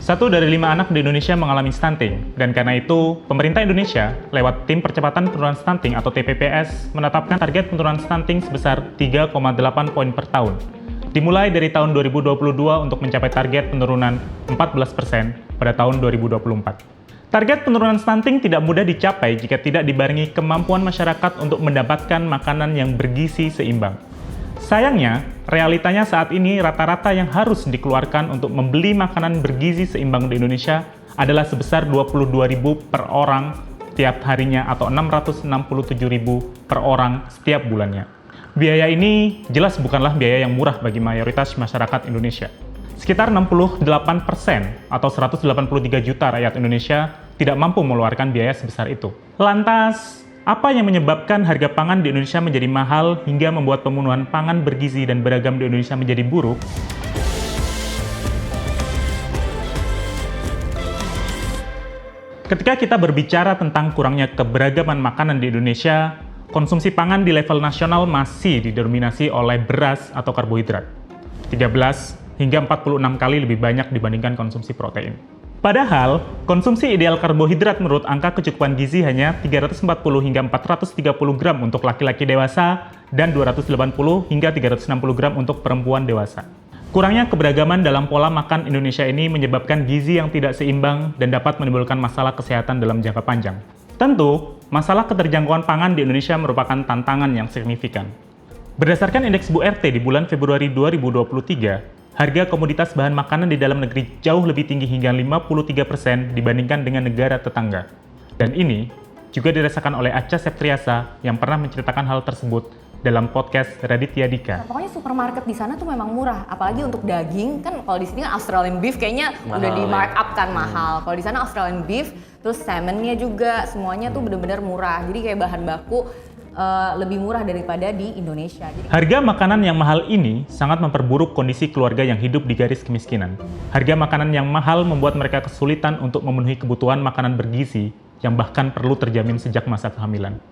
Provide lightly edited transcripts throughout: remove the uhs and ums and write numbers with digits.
1 dari 5 anak di Indonesia mengalami stunting, dan karena itu, pemerintah Indonesia lewat Tim Percepatan Penurunan Stunting atau TPPS menetapkan target penurunan stunting sebesar 3,8 poin per tahun. Dimulai dari tahun 2022 untuk mencapai target penurunan 14% pada tahun 2024. Target penurunan stunting tidak mudah dicapai jika tidak dibarengi kemampuan masyarakat untuk mendapatkan makanan yang bergizi seimbang. Sayangnya, realitanya saat ini rata-rata yang harus dikeluarkan untuk membeli makanan bergizi seimbang di Indonesia adalah sebesar 22.000 per orang tiap harinya atau 667.000 per orang setiap bulannya. Biaya ini jelas bukanlah biaya yang murah bagi mayoritas masyarakat Indonesia. Sekitar 68% atau 183 juta rakyat Indonesia tidak mampu mengeluarkan biaya sebesar itu. Lantas, apa yang menyebabkan harga pangan di Indonesia menjadi mahal hingga membuat pemenuhan pangan bergizi dan beragam di Indonesia menjadi buruk? Ketika kita berbicara tentang kurangnya keberagaman makanan di Indonesia, konsumsi pangan di level nasional masih didominasi oleh beras atau karbohidrat. 13 hingga 46 kali lebih banyak dibandingkan konsumsi protein. Padahal, konsumsi ideal karbohidrat menurut angka kecukupan gizi hanya 340 hingga 430 gram untuk laki-laki dewasa dan 280 hingga 360 gram untuk perempuan dewasa. Kurangnya keberagaman dalam pola makan Indonesia ini menyebabkan gizi yang tidak seimbang dan dapat menimbulkan masalah kesehatan dalam jangka panjang. Tentu, masalah keterjangkauan pangan di Indonesia merupakan tantangan yang signifikan. Berdasarkan indeks BURT di bulan Februari 2023, harga komoditas bahan makanan di dalam negeri jauh lebih tinggi hingga 53% dibandingkan dengan negara tetangga. Dan ini juga dirasakan oleh Acha Septriasa yang pernah menceritakan hal tersebut dalam podcast Raditya Dika. Pokoknya supermarket di sana tuh memang murah, apalagi untuk daging kan. Kalau di sini kan Australian beef kayaknya mahal, udah di markup kan mahal. Kalau di sana Australian beef, terus salmonnya juga semuanya tuh bener-bener murah. Jadi kayak bahan baku lebih murah daripada di Indonesia. Harga makanan yang mahal ini sangat memperburuk kondisi keluarga yang hidup di garis kemiskinan. Harga makanan yang mahal membuat mereka kesulitan untuk memenuhi kebutuhan makanan bergizi yang bahkan perlu terjamin sejak masa kehamilan.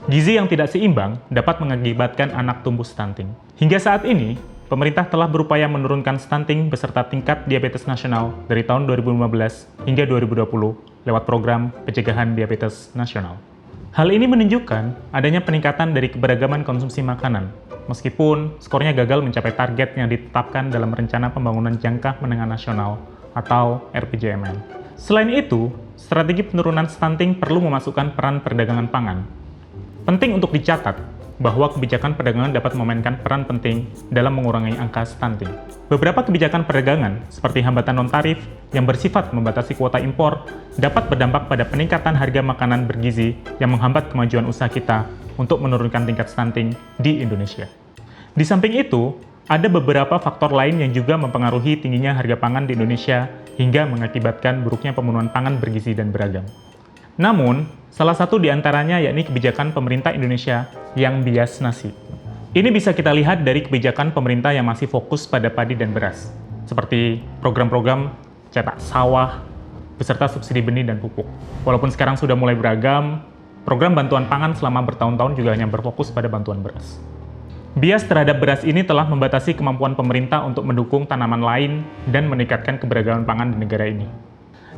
Gizi yang tidak seimbang dapat mengakibatkan anak tumbuh stunting. Hingga saat ini, pemerintah telah berupaya menurunkan stunting beserta tingkat diabetes nasional dari tahun 2015 hingga 2020 lewat program pencegahan diabetes nasional. Hal ini menunjukkan adanya peningkatan dari keberagaman konsumsi makanan, meskipun skornya gagal mencapai target yang ditetapkan dalam Rencana Pembangunan Jangka Menengah Nasional atau RPJMN. Selain itu, strategi penurunan stunting perlu memasukkan peran perdagangan pangan. Penting untuk dicatat bahwa kebijakan perdagangan dapat memainkan peran penting dalam mengurangi angka stunting. Beberapa kebijakan perdagangan, seperti hambatan non-tarif yang bersifat membatasi kuota impor, dapat berdampak pada peningkatan harga makanan bergizi yang menghambat kemajuan usaha kita untuk menurunkan tingkat stunting di Indonesia. Di samping itu, ada beberapa faktor lain yang juga mempengaruhi tingginya harga pangan di Indonesia hingga mengakibatkan buruknya pemenuhan pangan bergizi dan beragam. Namun, salah satu di antaranya yakni kebijakan pemerintah Indonesia yang bias nasi. Ini bisa kita lihat dari kebijakan pemerintah yang masih fokus pada padi dan beras, seperti program-program cetak sawah, beserta subsidi benih dan pupuk. Walaupun sekarang sudah mulai beragam, program bantuan pangan selama bertahun-tahun juga hanya berfokus pada bantuan beras. Bias terhadap beras ini telah membatasi kemampuan pemerintah untuk mendukung tanaman lain dan meningkatkan keberagaman pangan di negara ini.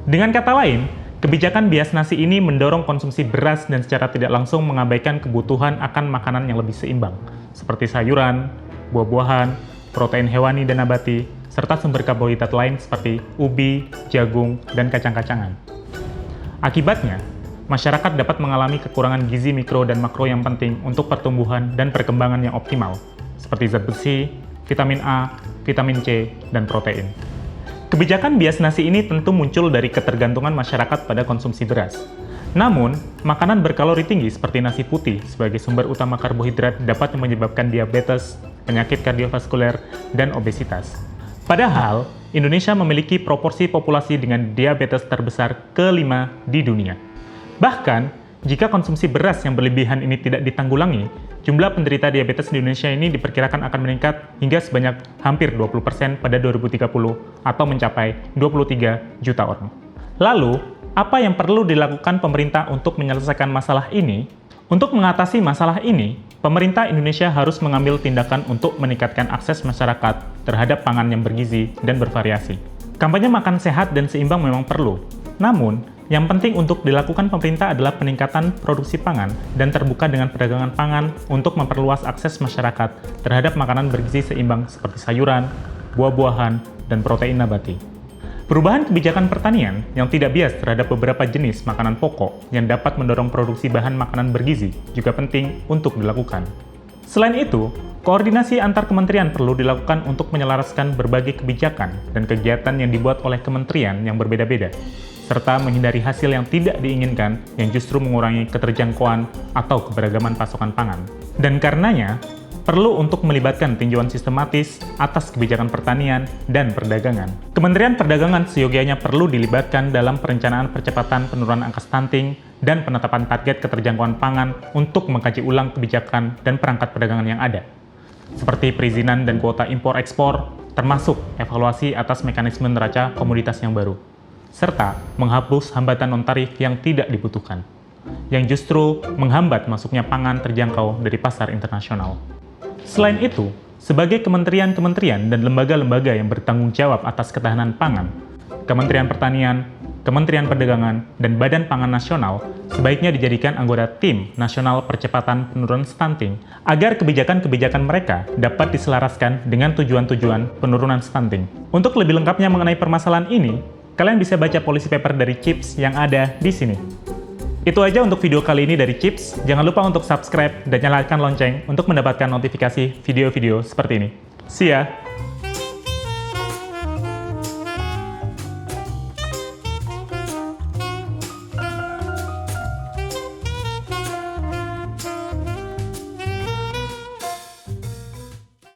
Dengan kata lain, kebijakan bias nasi ini mendorong konsumsi beras dan secara tidak langsung mengabaikan kebutuhan akan makanan yang lebih seimbang, seperti sayuran, buah-buahan, protein hewani dan nabati, serta sumber karbohidrat lain seperti ubi, jagung, dan kacang-kacangan. Akibatnya, masyarakat dapat mengalami kekurangan gizi mikro dan makro yang penting untuk pertumbuhan dan perkembangan yang optimal, seperti zat besi, vitamin A, vitamin C, dan protein. Kebijakan bias nasi ini tentu muncul dari ketergantungan masyarakat pada konsumsi beras. Namun, makanan berkalori tinggi seperti nasi putih sebagai sumber utama karbohidrat dapat menyebabkan diabetes, penyakit kardiovaskuler, dan obesitas. Padahal, Indonesia memiliki proporsi populasi dengan diabetes terbesar kelima di dunia. Bahkan, jika konsumsi beras yang berlebihan ini tidak ditanggulangi, jumlah penderita diabetes di Indonesia ini diperkirakan akan meningkat hingga sebanyak hampir 20% pada 2030 atau mencapai 23 juta orang. Lalu, apa yang perlu dilakukan pemerintah untuk menyelesaikan masalah ini? Untuk mengatasi masalah ini, pemerintah Indonesia harus mengambil tindakan untuk meningkatkan akses masyarakat terhadap pangan yang bergizi dan bervariasi. Kampanye makan sehat dan seimbang memang perlu. Namun, yang penting untuk dilakukan pemerintah adalah peningkatan produksi pangan dan terbuka dengan perdagangan pangan untuk memperluas akses masyarakat terhadap makanan bergizi seimbang seperti sayuran, buah-buahan, dan protein nabati. Perubahan kebijakan pertanian yang tidak bias terhadap beberapa jenis makanan pokok yang dapat mendorong produksi bahan makanan bergizi juga penting untuk dilakukan. Selain itu, koordinasi antar kementerian perlu dilakukan untuk menyelaraskan berbagai kebijakan dan kegiatan yang dibuat oleh kementerian yang berbeda-beda, serta menghindari hasil yang tidak diinginkan yang justru mengurangi keterjangkauan atau keberagaman pasokan pangan. Dan karenanya, perlu untuk melibatkan tinjauan sistematis atas kebijakan pertanian dan perdagangan. Kementerian Perdagangan seyogianya perlu dilibatkan dalam perencanaan percepatan penurunan angka stunting dan penetapan target keterjangkauan pangan untuk mengkaji ulang kebijakan dan perangkat perdagangan yang ada, seperti perizinan dan kuota impor-ekspor, termasuk evaluasi atas mekanisme neraca komoditas yang baru, serta menghapus hambatan non-tarif yang tidak dibutuhkan, yang justru menghambat masuknya pangan terjangkau dari pasar internasional. Selain itu, sebagai kementerian-kementerian dan lembaga-lembaga yang bertanggung jawab atas ketahanan pangan, Kementerian Pertanian, Kementerian Perdagangan, dan Badan Pangan Nasional sebaiknya dijadikan anggota Tim Nasional Percepatan Penurunan Stunting agar kebijakan-kebijakan mereka dapat diselaraskan dengan tujuan-tujuan penurunan stunting. Untuk lebih lengkapnya mengenai permasalahan ini, kalian bisa baca policy paper dari CIPS yang ada di sini. Itu aja untuk video kali ini dari CIPS. Jangan lupa untuk subscribe dan nyalakan lonceng untuk mendapatkan notifikasi video-video seperti ini. See ya!